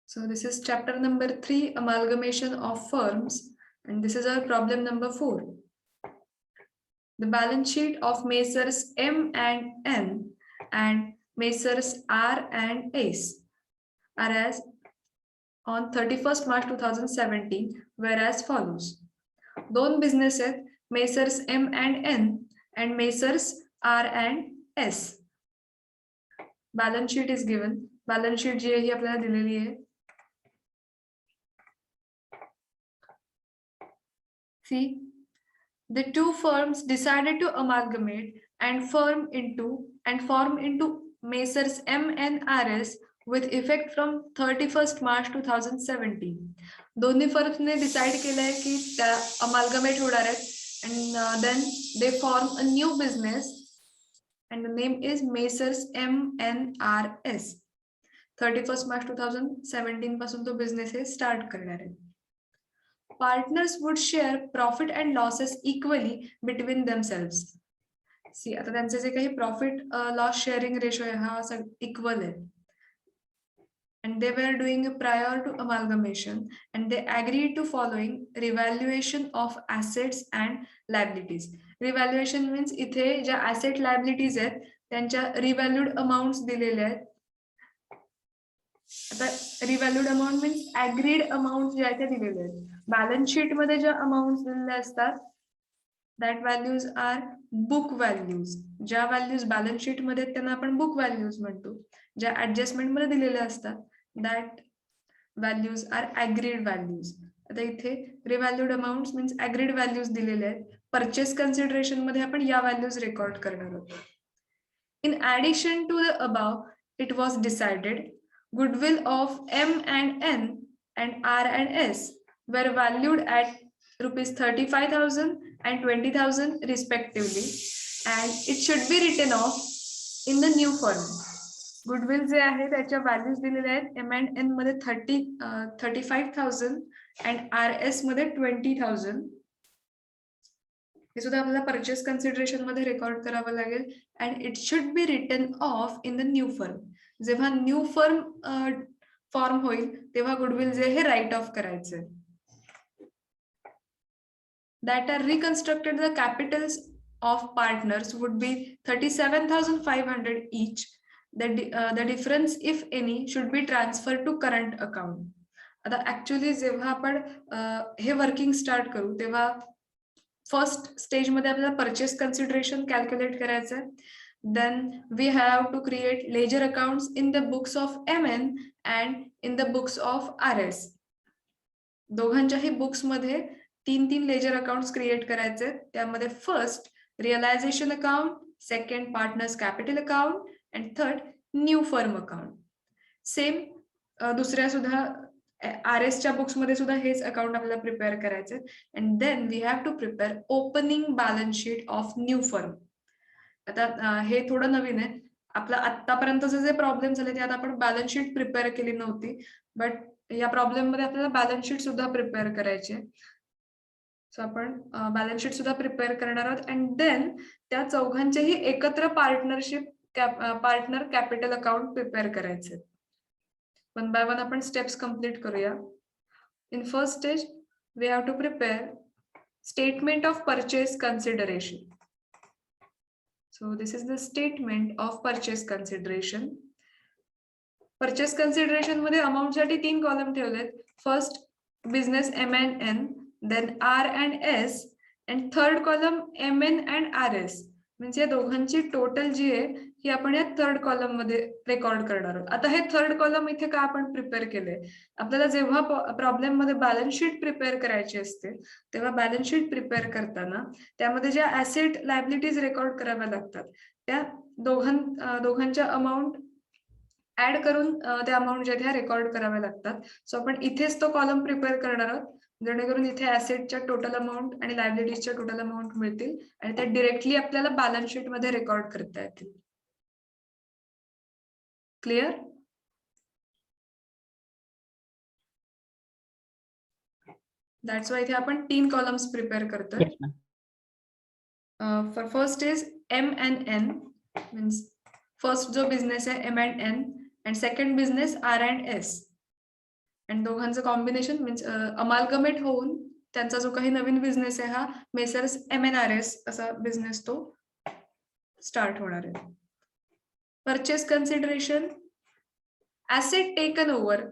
So this is chapter number 3, amalgamation of firms, and this is our problem number 4. The balance sheet of Messrs M and N and Messrs R and S are as on 31st March 2017 were as follows. दोन business आहेत, Messrs M and N and Messrs R and S. Balance sheet is given. Balance sheet जी आहे ही आपल्याला दिलेली आहे. See, the two firms decided to amalgamate and form into Messrs M and RS with effect from 31st March 2017. दोन्ही firms ने decide केलंय की त्या amalgamate होणार आहेत and then they form a new business and the name is Messrs M and RS. 31st March 2017 पासून तो business हे start करणार आहे. Partners would share profit and losses equally between themselves. See, आता त्यांचे जे काही profit loss sharing ratio आहे हा equal आहे. And they were doing prior to amalgamation and they agreed to following revaluation of assets and liabilities. Revaluation means इथे ज्या asset liabilities आहेत त्यांच्या revalued amounts दिलेले आहेत. आता revalued amount means agreed amounts ज्या आहेत दिलेले आहेत. Balance sheet मध्ये ज्या amounts दिलेले असतात that values are book values. ज्या values balance sheet मध्ये त्यांना आपण book values म्हणतो. ज्या adjustment मध्ये दिलेले असतात that values are agreed values. आता इथे revalued amounts means agreed values दिलेले आहेत. Purchase consideration मध्ये आपण या values record करणार आहोत. In addition to the above, it was decided goodwill of M and N and R and S were valued at rupees 35,000 and 20,000 respectively, and it should be written off in the new firm. Goodwill जे आहे त्याच्या values दिलेल्या आहेत M and N मध्ये 35,000 and RS मध्ये 20,000. हे सुद्धा आपल्याला purchase consideration मध्ये record करावं लागेल and it should be written off in the new firm. जेव्हा न्यू फर्म फॉर्म होईल तेव्हा गुडविल जे हे राईट ऑफ करायचे. That are reconstructed the capitals of partners would be 37,500 each. The difference if any should be transferred to current account. आता actually जेव्हा आपण हे वर्किंग स्टार्ट करू तेव्हा फर्स्ट स्टेज मध्ये आपल्याला परचेस कन्सिडरेशन कॅल्क्युलेट करायचं आहे. Then we have to create ledger accounts in the books of MN and in the books of RS. दोघांच्याही बुक्स मध्ये तीन लेजर अकाउंट्स क्रिएट करायचे. त्यामध्ये first realisation account, second partners capital account and third new firm account. Same दुसऱ्या सुद्धा RS च्या books मध्ये सुद्धा हेच अकाउंट आपल्याला प्रिपेअर करायचे. And then we have to prepare opening balance sheet of new firm. आता हे थोडं नवीन आहे. आपला आतापर्यंतचे जे प्रॉब्लेम झाले ते आता आपण बॅलन्स शीट प्रिपेअर केली नव्हती, बट या प्रॉब्लेम मध्ये आपल्याला बॅलन्स शीट सुद्धा प्रिपेअर करायची आहे. सो आपण बॅलन्स शीट सुद्धा प्रिपेअर करणार आहोत अँड देन त्या चौघांचेही एकत्र पार्टनर कॅपिटल अकाउंट प्रिपेअर करायचे. वन बाय वन आपण स्टेप्स कंप्लीट करूया. In first stage we have to prepare statement of purchase consideration. So this is the statement of purchase consideration. Purchase consideration मध्ये amount साठी 3 column ठेवलेत. First business M and N, then R and S, and third column MN and RS. म्हणजे दोघांची total जी आहे ही आपण या third column मध्ये record करणार आहोत. आता हे थर्ड कॉलम इथे का आपण प्रिपेअर केलंय? आपल्याला जेव्हा प्रॉब्लेम मध्ये बॅलन्स शीट प्रिपेअर करायची असते तेव्हा बॅलन्स शीट प्रिपेअर करताना त्यामध्ये ज्या ऍसेट लायबिलिटीज रेकॉर्ड कराव्या लागतात त्या दोघांच्या अमाउंट ऍड करून त्या अमाउंट ज्या त्या रेकॉर्ड कराव्या लागतात. सो आपण इथेच तो कॉलम प्रिपेअर करणार आहोत जेणेकरून इथे ऍसेटच्या टोटल अमाउंट आणि लायबिलिटीजच्या टोटल अमाउंट मिळतील आणि त्या डिरेक्टली आपल्याला बॅलन्स शीट मध्ये रेकॉर्ड करता येतील. क्लिअर? दॅट्स वाय इथे आपण 3 कॉलम्स प्रिपेअर करतोय. For first is M and N, means first जो बिझनेस आहे M and N, and second business R and S. And दोघांचं कॉम्बिनेशन मीन्स अमालगमेट होऊन त्यांचा जो काही नवीन बिझनेस आहे हा मेसर्स MNRS असा बिझनेस तो स्टार्ट होणार आहे. Purchase consideration, asset taken over.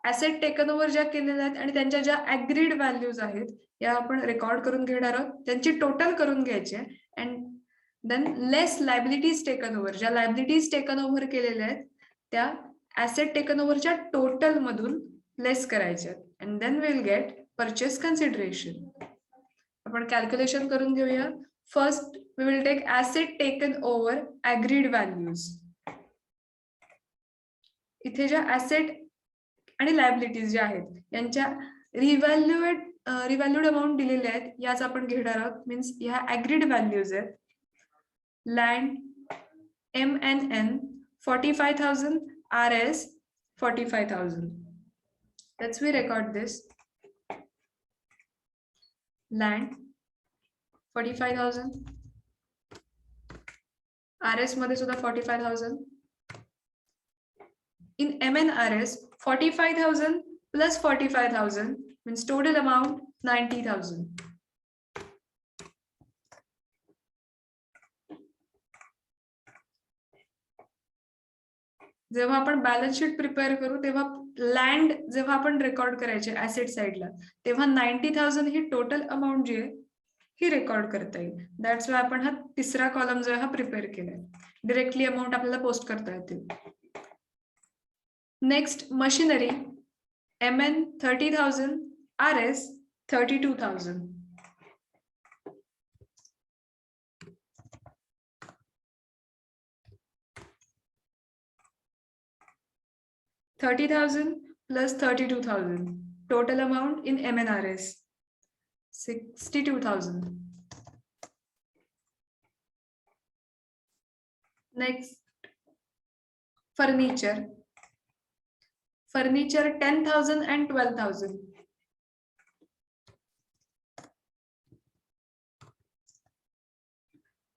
Asset taken over ज्या केलेल्या आहेत आणि त्यांच्या ज्या ऍग्रीड व्हॅल्यूज आहेत या आपण रेकॉर्ड करून घेणार आहोत, त्यांची टोटल करून घ्यायची आहे. And than less liabilities taken over, ज्या लायबिलिटीज टेकन ओव्हर केलेल्या आहेत त्या ऍसेट टेकन ओव्हरच्या टोटल मधून लेस करायच्या आहेत. And then will get purchase consideration. आपण कॅल्क्युलेशन करून घेऊया. First we will take asset taken over agreed values. इथे ज्या ऍसेट आणि लायबिलिटीज ज्या आहेत यांच्या रिव्हॅल्यूड अमाऊंट दिलेल्या आहेत याच आपण घेणार आहोत. मीन्स ह्या ऍग्रीड व्हॅल्यूज आहेत. Land MNN 45,000, RS 45,000. Let's we record this. Land 45,000, RS मध्ये सुद्धा 45,000. In MNRS 45,000 plus 45,000 means total amount 90,000. जेव्हा आपण बॅलन्स शीट प्रिपेअर करू तेव्हा लँड जेव्हा आपण रेकॉर्ड करायचे ऍसेट साइडला तेव्हा 90,000 ही टोटल अमाऊंट जी आहे ही रेकॉर्ड करता येईल. दॅट्स वाय आपण हा तिसरा कॉलम जो आहे हा प्रिपेअर केलाय. डिरेक्टली अमाऊंट आपल्याला पोस्ट करता येतील. Next machinery MN 30,000, RS 32,000. $30,000 plus 32,000. Total amount in MNRS 62,000. Next, furniture. Furniture 10,000 and 12,000.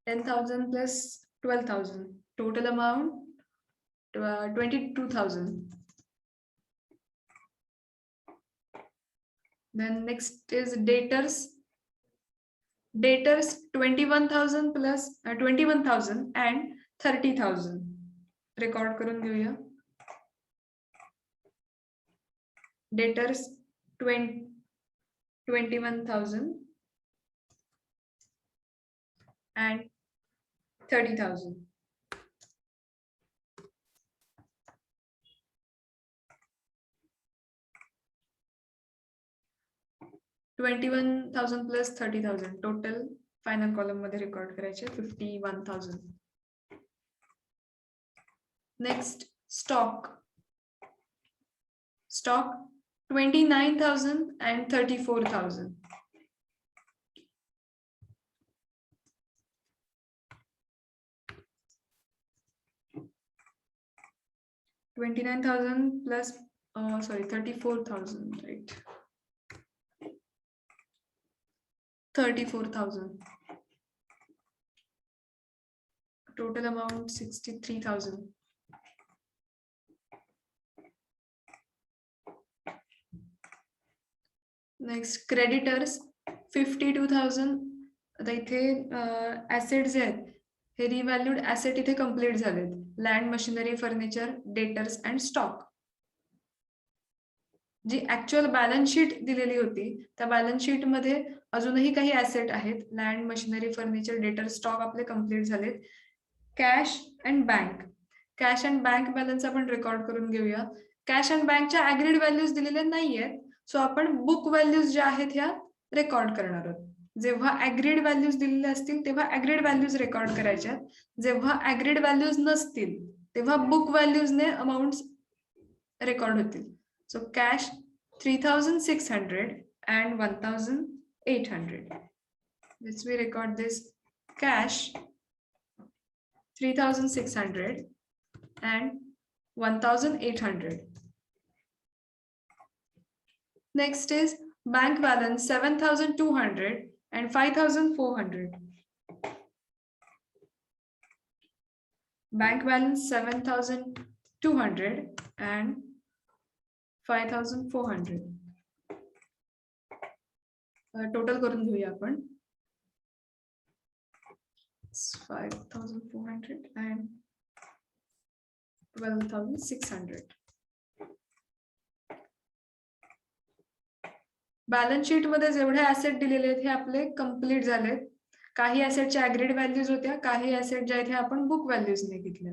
$10,000 plus 12,000. Total amount 22,000. Then next is debtors. Debtors 21,000 plus 21,000 and 30,000. Record करून घेऊया. Debtors 21,000 and 30,000. $21,000 plus 30,000 total final column मध्ये record करायचे 51,000. Next, stock. Stock 29,000 and 34,000. $29,000 plus 34,000, right? 34,000. Total amount 63,000. Next, creditors 52,000. आता इथे assets आहेत हे revalued asset इथे complete झालेत. Land, machinery, furniture, debtors and stock. जी ऍक्च्युअल बॅलन्स शीट दिलेली होती त्या बॅलन्स शीट मध्ये अजूनही काही ऍसेट आहेत. लँड, मशिनरी, फर्निचर, डेटर, स्टॉक आपले कम्प्लीट झालेत. Cash and bank. Cash and bank balance आपण रेकॉर्ड करून घेऊया. कॅश अँड बँकच्या ऍग्रीड व्हॅल्यूज दिलेल्या नाहीयेत, सो आपण बुक व्हॅल्यूज ज्या आहेत ह्या रेकॉर्ड करणार आहोत. जेव्हा ऍग्रीड व्हॅल्यूज दिलेल्या असतील तेव्हा ऍग्रीड व्हॅल्यूज रेकॉर्ड करायच्या. जेव्हा ऍग्रीड व्हॅल्यूज नसतील तेव्हा बुक व्हॅल्यूजने अमाऊंट रेकॉर्ड होतील. So cash 3,600 and 1,800. Let's we record this. Cash 3,600 and 1,800. Next is bank balance 7,200 and 5,400. Bank balance 7,200 and 5,400. Total करून घेऊया आपण. 5,400 and 12,600. बॅलन्स शीट मध्ये जेवढे ऍसेट दिलेले आहेत हे आपले कम्प्लीट झालेत. काही ऍसेटच्या ऍग्रीड व्हॅल्यूज होत्या, काही ऍसेट ज्या इथे आपण बुक व्हॅल्यूजने घेतल्या.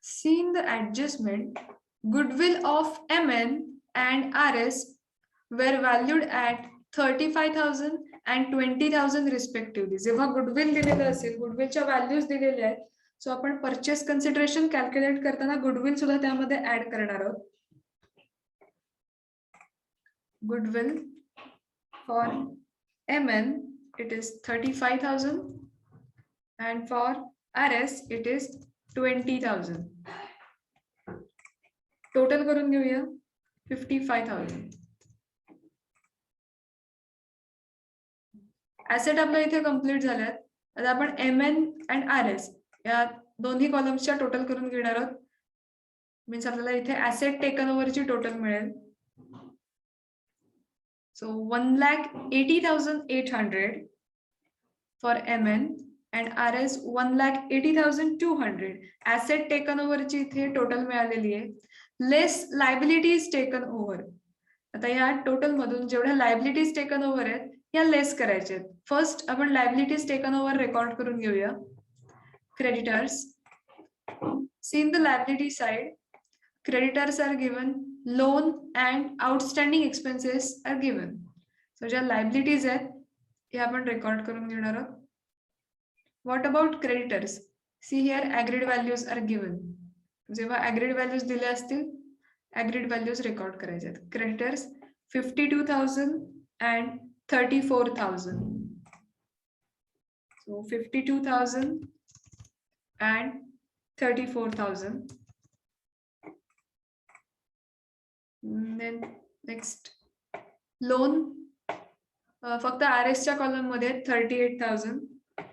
Seeing the adjustment, goodwill of MN and RS were valued at 35,000 and 20,000 respectively. जेव्हा गुडविल दिलेलं असेल, गुडविलच्या व्हॅल्यूज दिलेल्या आहेत, सो आपण परचेस कन्सिडरेशन कॅल्क्युलेट करताना गुडविल सुद्धा त्यामध्ये ऍड करणार आहोत. Goodwill for MN it is 35,000 and for RS it is 20,000. Total करून घेऊया 55,000. ऍसेट आपल्या इथे कम्प्लीट झाल्यात. आता आपण MN and RS या दोन्ही कॉलम्सच्या टोटल करून घेणार आहोत. मीन्स आपल्याला इथे ऍसेट टेकन ओव्हरची टोटल मिळेल. So 1,80,800 for MN and RS 1,80,200. Asset taken over ची इथे टोटल मिळालेली आहे. Less liabilities taken over. आता या टोटल मधून जेवढ्या लायबिलिटीज टेकन ओव्हर आहेत या लेस करायच्या आहेत. फर्स्ट आपण लायबिलिटीज टेकन ओव्हर रेकॉर्ड करून घेऊया. Creditors. See in the liability side, creditors are given, loan and outstanding expenses are given. So ज्या liabilities आहेत हे आपण रेकॉर्ड करून घेणार आहोत. What about creditors? See here agreed values are given. जेव्हा agreed values दिले असतील, agreed values रेकॉर्ड करायचे आहेत. Creditors 52,000 and 34,000. So 52,000 and 34,000. Then next loan फक्त RS च्या कॉलम मध्ये 38,000.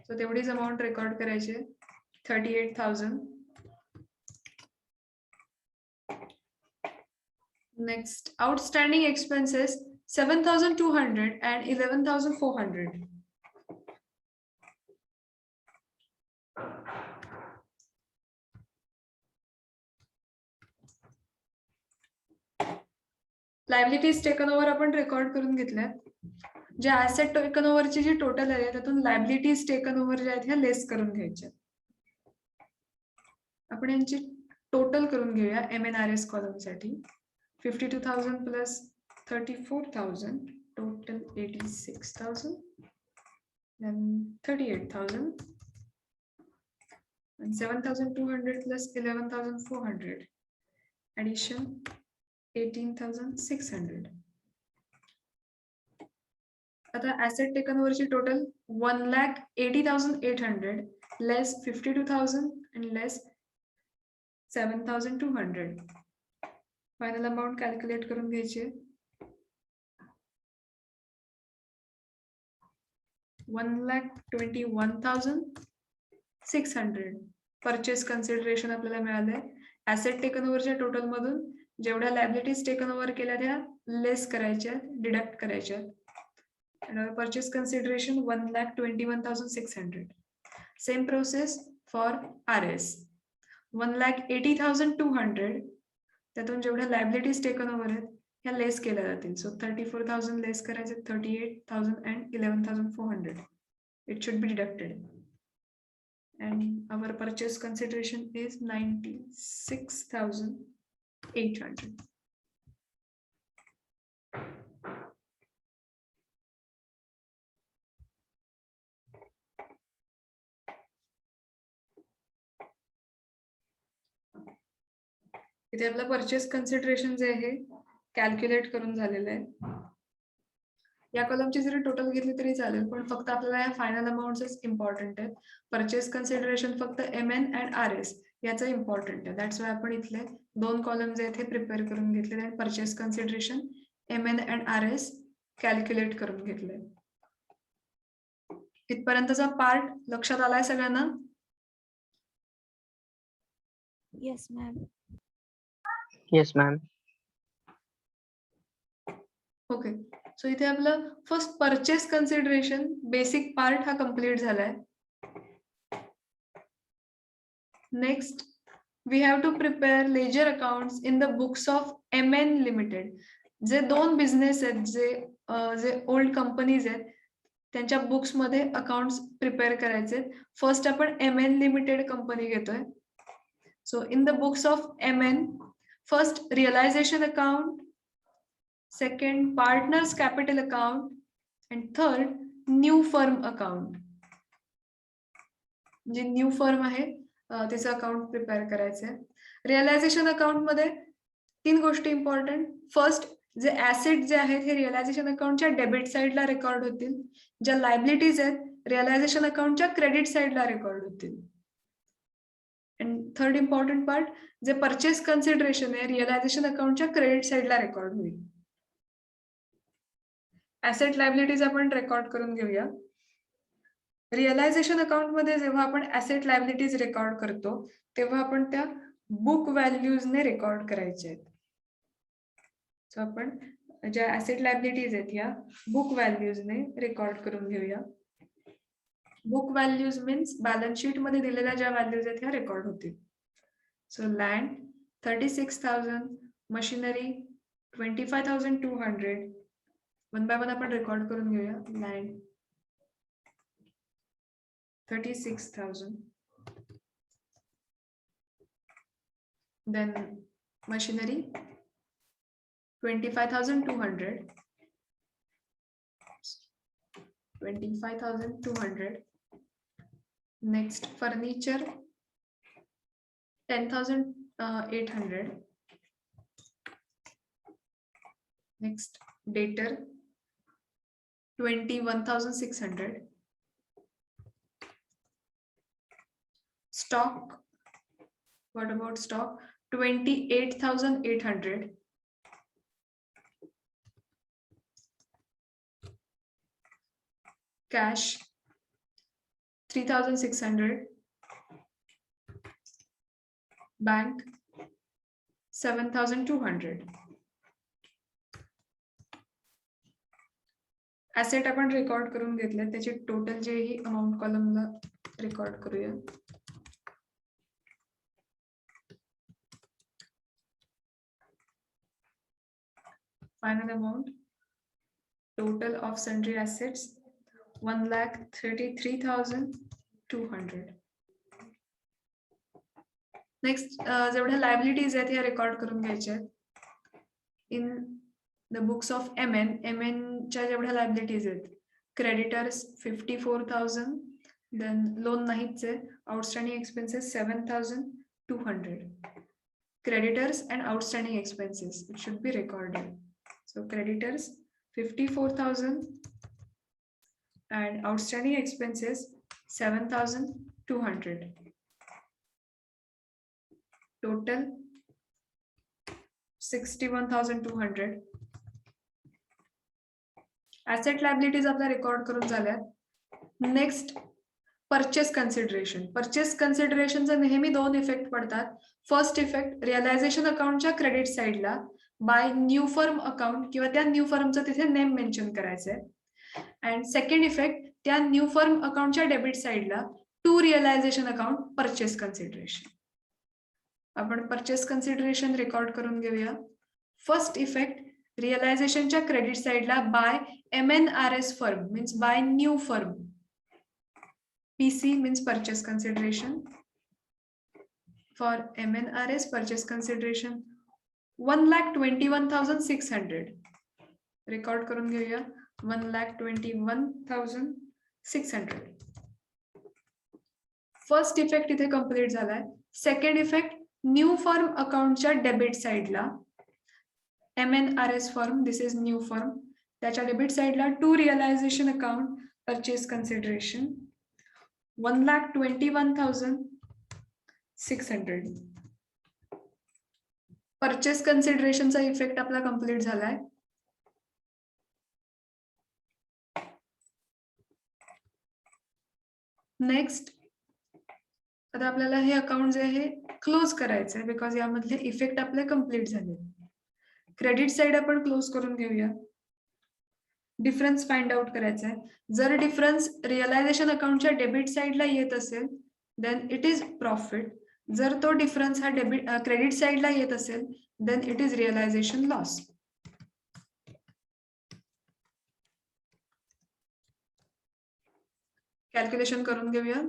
सो तेवढीच अमाउंट रेकॉर्ड करायची. 38,000. Next outstanding expenses 7,200 and 11,400. Liabilities taken over आपण रेकॉर्ड करून घेतल्यात. ज्या ऍसेट टेकन ओव्हरची जी टोटल आहे त्यातून लायबिलिटीज टेकन ओव्हर ज्या आहेत ह्या लेस करून घ्यायच्या. आपण यांची टोटल करून घेऊया MNRS कॉलम साठी. 52,000 plus 34,000 total 86,000 then 38,000 and 7,200 plus 11,400 addition 18,600. आता ऍसेट टेकन ओव्हरची total 1,80,800 less 52,000 and less 7,200. Final amount calculate करून घ्यायची. 1,21,600 परचेस कन्सिडरेशन आपल्याला मिळाले. ऍसेट टेकन ओव्हरच्या टोटल मधून जेवढ्या लायबिलिटीज टेकन ओव्हर केल्या त्या लेस करायच्या, डिडक्ट करायच्या. Purchase consideration 1,21,600. Same process for RS. 1,80,200. त्यातून जेवढ्या लायबिलिटीज टेकन ओव्हर आहेत ह्या लेस केल्या जातील. सो 34,000 लेस करायचे, 38,000 and 11,400. It should be deducted. And our purchase consideration is 96,800. इथे आपला परचेस कन्सिडरेशन जे आहे कॅल्क्युलेट करून झालेलं आहे. या कॉलमची जरी टोटल घेतली तरी चालेल, पण फक्त आपल्याला या फायनल अमाउंट्सच इम्पॉर्टंट आहेत. परचेस कन्सिडरेशन फक्त MN and RS याचं इम्पॉर्टंट आहे. दॅट्स वाय आपण इथले दोन कॉलम जे आहेत हे प्रिपेअर करून घेतले आणि purchase consideration MN and RS calculate करून घेतले. इथपर्यंतचा पार्ट लक्षात आलाय सगळ्यांना? Yes, ma'am. Yes, ma'am. Okay, so इथे आपलं first purchase consideration basic part हा कम्प्लीट झालाय. Next we have to prepare ledger accounts in the books of MN limited. जे दोन बिझनेस आहेत, जे ओल्ड कंपनीज आहेत, त्यांच्या बुक्स मध्ये अकाउंट्स प्रिपेअर करायचे. फर्स्ट आपण MN लिमिटेड कंपनी घेतोय. So in the books of MN, first realisation account, second partners capital account, and third new firm account. जे न्यू फर्म आहे त्याचं अकाउंट प्रिपेअर करायचंय. रिअलायझेशन अकाउंट मध्ये 3 गोष्टी इम्पॉर्टंट. फर्स्ट, जे ऍसेट जे आहेत हे रिअलायझेशन अकाउंटच्या डेबिट साइडला रेकॉर्ड होतील. ज्या लायबिलिटीज आहेत रिअलायझेशन अकाउंटच्या क्रेडिट साइडला रेकॉर्ड होतील. अँड थर्ड इम्पॉर्टंट पार्ट, जे परचेस कन्सिडरेशन आहे रिअलायझेशन अकाउंटच्या क्रेडिट साइडला रेकॉर्ड होईल. ऍसेट लायबिलिटीज आपण रेकॉर्ड करून घेऊया. रिअलायझेशन अकाउंट मध्ये जेव्हा आपण ऍसेट लायबिलिटीज रेकॉर्ड करतो तेव्हा आपण त्या बुक व्हॅल्यूजने रेकॉर्ड करायचे आहेत. सो आपण ज्या ऍसेट लायबिलिटीज आहेत ह्या बुक व्हॅल्यूजने रेकॉर्ड करून घेऊया. Book values means balance sheet मध्ये दिलेल्या ज्या व्हॅल्यूज आहेत ह्या रेकॉर्ड होतील. So land 36,000, machinery 25,200. One by one आपण रेकॉर्ड करून घेऊया. Land 36,000. Then machinery 25,200. 25,200. Next furniture 10,800. Next debtor 21,600. Stock, what about stock? 28,800. Cash 3,600. Bank 7,200. Asset आपण रेकॉर्ड करून घेतले, त्याची टोटल जे ही अमाउंट कॉलमला रेकॉर्ड करूया. Final amount total of sundry assets 1,33,200. Next जेवढ्या लायबिलिटीज आहेत ह्या रेकॉर्ड करून घ्यायच्या आहेत. In the books of MN च्या जेवढ्या लायबिलिटीज आहेत, क्रेडिटर्स 54,000. देन लोन नाहीच आहे. Outstanding expenses 7,200. Creditors and outstanding expenses, it should be recorded. So creditors 54,000 and outstanding expenses 7,200. Total 61,200. Asset liabilities आपल्या रेकॉर्ड करून झाल्यात. Next purchase consideration. परचेस कन्सिडरेशनचे नेहमी 2 इफेक्ट पडतात. फर्स्ट इफेक्ट रिअलायझेशन अकाउंटच्या क्रेडिट साइडला बाय न्यू फर्म अकाउंट किंवा त्या न्यू फर्मचं तिथे नेम मेन्शन करायचंय. अँड सेकंड इफेक्ट त्या न्यू फर्म अकाउंटच्या डेबिट साइडला to realisation account purchase consideration. आपण परचेस कन्सिडरेशन रेकॉर्ड करून घेऊया. फर्स्ट इफेक्ट रिअलायझेशनच्या क्रेडिट साइडला by MNRS firm means by new firm. PC means purchase consideration. For MNRS purchase consideration 1,21,600. Record करून घेऊया. 1,21,600. फर्स्ट इफेक्ट इथे कंप्लीट झालाय. सेकंड इफेक्ट न्यू फर्म अकाउंटच्या डेबिट साइडला MNRS firm, this is new firm, त्याच्या debit साइडला to realisation account purchase consideration 1,21,600. Purchase कन्सिडरेशनचा effect आपला कंप्लीट झालाय. नेक्स्ट आता आपल्याला हे अकाउंट जे आहे क्लोज करायचं आहे, बिकॉज यामधले इफेक्ट आपले कम्प्लीट झाले. क्रेडिट साइड आपण क्लोज करून घेऊया. डिफरन्स फाइंड आउट करायचा आहे. जर डिफरन्स रिअलायझेशन अकाउंटच्या डेबिट साइडला येत असेल देन इट इज प्रॉफिट. जर तो डिफरन्स हा क्रेडिट साइडला येत असेल then it is realisation loss. Calculation करून घेऊया.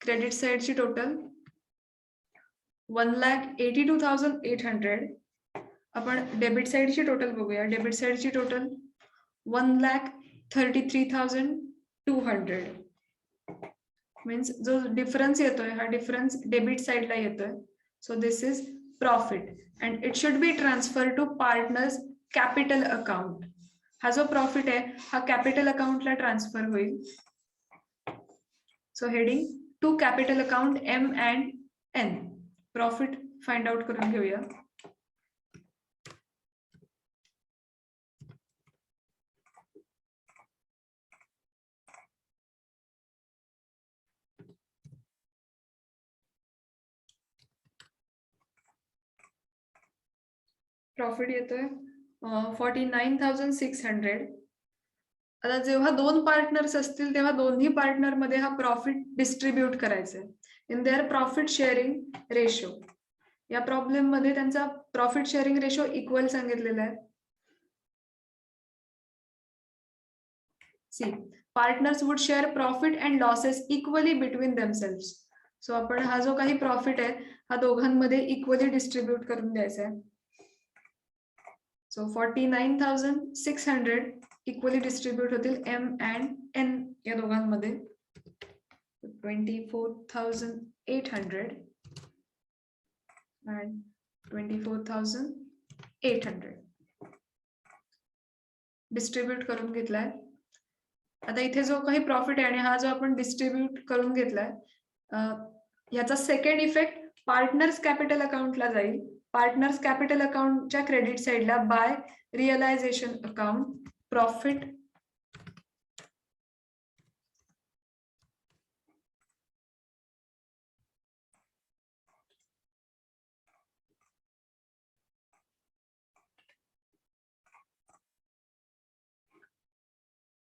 क्रेडिट साइडची टोटल 1,82,800. आपण डेबिट साइडची टोटल बघूया. डेबिट साइडची टोटल 1,33,200. मीन्स जो डिफरन्स येतोय हा डिफरन्स डेबिट साइडला येतोय. So this is profit and it should be transfer to partners capital account. हा जो प्रॉफिट आहे हा कॅपिटल अकाउंटला ट्रान्सफर होईल. So heading to capital account M&N. Profit find out करून घेऊया. प्रॉफिट येतोय 49,600. आता जेव्हा दोन पार्टनर्स असतील तेव्हा दोन्ही पार्टनर मध्ये हा प्रॉफिट डिस्ट्रीब्यूट करायचा आहे in their profit sharing ratio. या प्रॉब्लेम मध्ये त्यांचा प्रॉफिट शेअरिंग रेशो इक्वल सांगितलेला आहे. See partners would share profit and losses equally between themselves. So आपण हा जो काही प्रॉफिट आहे हा दोघांमध्ये इक्वली डिस्ट्रीब्यूट करून द्यायचा आहे. सो 49,600 इक्वली डिस्ट्रीब्यूट होतील M&N या दोघांमध्ये. 24,800 and 24,800 डिस्ट्रीब्यूट करून घेतलाय. आता इथे जो काही प्रॉफिट आहे आणि हा जो आपण डिस्ट्रीब्यूट करून घेतलाय याचा सेकंड इफेक्ट पार्टनर्स कॅपिटल अकाउंटला जाईल. पार्टनर्स कॅपिटल अकाउंटच्या क्रेडिट साइडला by realisation account profit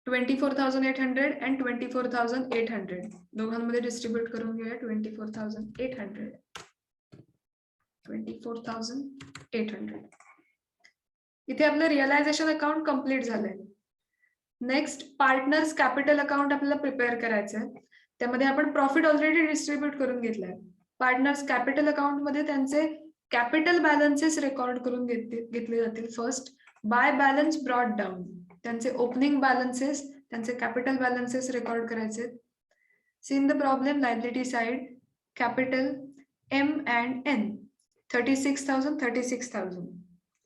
$24,800 and 24,800 दोघांमध्ये डिस्ट्रीब्यूट करून घेऊया. 24,800 24,800 इथे आपलं रिअलायझेशन अकाउंट कंप्लीट झालंय. नेक्स्ट पार्टनर्स कॅपिटल अकाउंट आपल्याला प्रिपेअर करायचंय. त्यामध्ये आपण प्रॉफिट ऑलरेडी डिस्ट्रीब्यूट करून घेतलाय. पार्टनर्स कॅपिटल अकाउंट मध्ये त्यांचे कॅपिटल बॅलन्सेस रेकॉर्ड करून घेतले जातील. First by balance brought down. त्यांचे ओपनिंग बॅलन्सेस त्यांचे कॅपिटल बॅलन्सेस रेकॉर्ड करायचे. See in the problem liability side capital M&N 36,000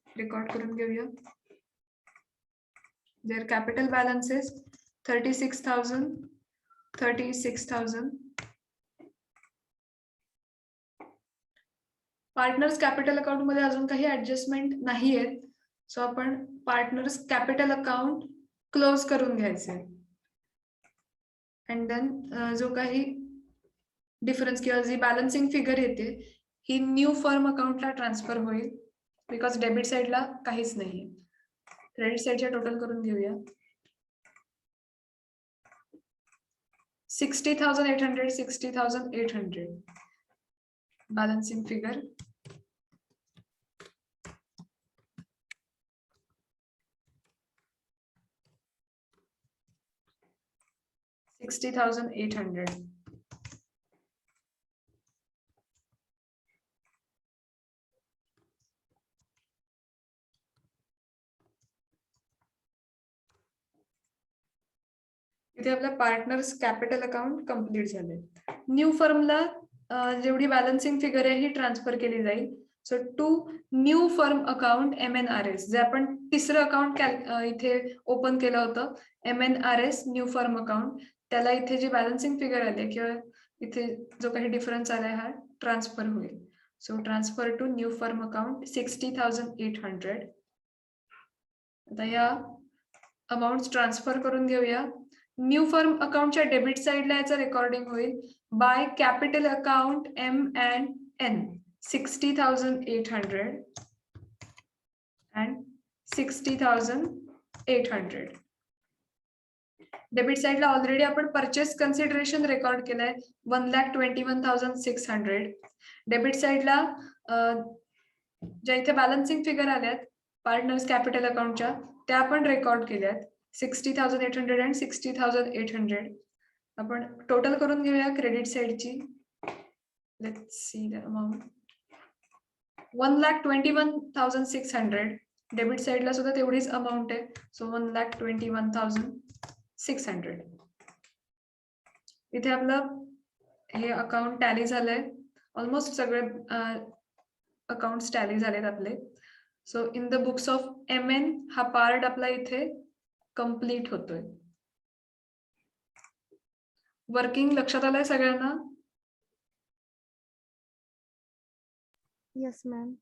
record करून घेऊया. Their capital balances 36,000. Partners capital account मध्ये अजून काही ऍडजस्टमेंट नाहीये. सो आपण पार्टनर्स कॅपिटल अकाउंट क्लोज करून घ्यायचे. अँड देन जो काही डिफरन्स किंवा जी बॅलन्सिंग फिगर येते ही न्यू फर्म अकाउंटला ट्रान्सफर होईल बिकॉज डेबिट साइडला काहीच नाहीये. क्रेडिट साइडच्या टोटल करून घेऊया. 60,800 balancing figure. $60,800. इथे आपला पार्टनर्स कॅपिटल अकाउंट कंप्लीट झाले. न्यू फर्मला जेवढी बॅलन्सिंग फिगर आहे ही ट्रान्सफर केली जाईल. So to new firm account MNRS जे आपण तिसरं अकाउंट इथे ओपन केलं होतं MNRS न्यू फर्म अकाउंट त्याला इथे जी बॅलन्सिंग फिगर आली किंवा इथे जो काही डिफरन्स आलाय हा ट्रान्सफर होईल. So transfer to new firm account 60,800. आता या अमाउंट ट्रान्सफर करून घेऊया. न्यू फर्म अकाउंटच्या डेबिट साइडला याचं रेकॉर्डिंग होईल by capital account M&N 60,800 and 60,800. Debit साइडला ऑलरेडी आपण परचेस कन्सिडरेशन रेकॉर्ड केलंय 1,21,600. डेबिट साइडला ज्या इथे बॅलन्सिंग फिगर आल्यात पार्टनर्स कॅपिटल अकाउंटच्या त्या आपण रेकॉर्ड केल्यात 60,800 and 60,800. आपण टोटल करून घेऊया क्रेडिट साइडची. Let's see the amount 1,21,600. Debit साइडला सुद्धा तेवढीच अमाउंट आहे, सो 1,21,600. इथे आपलं हे अकाउंट टॅली झालंय, ऑलमोस्ट सगळे अकाउंट्स टॅली झालेत आपले. So in the books of MN हा पार्ट आपला इथे कंप्लीट होतोय. वर्किंग लक्षात आलंय सगळ्यांना? Yes, ma'am.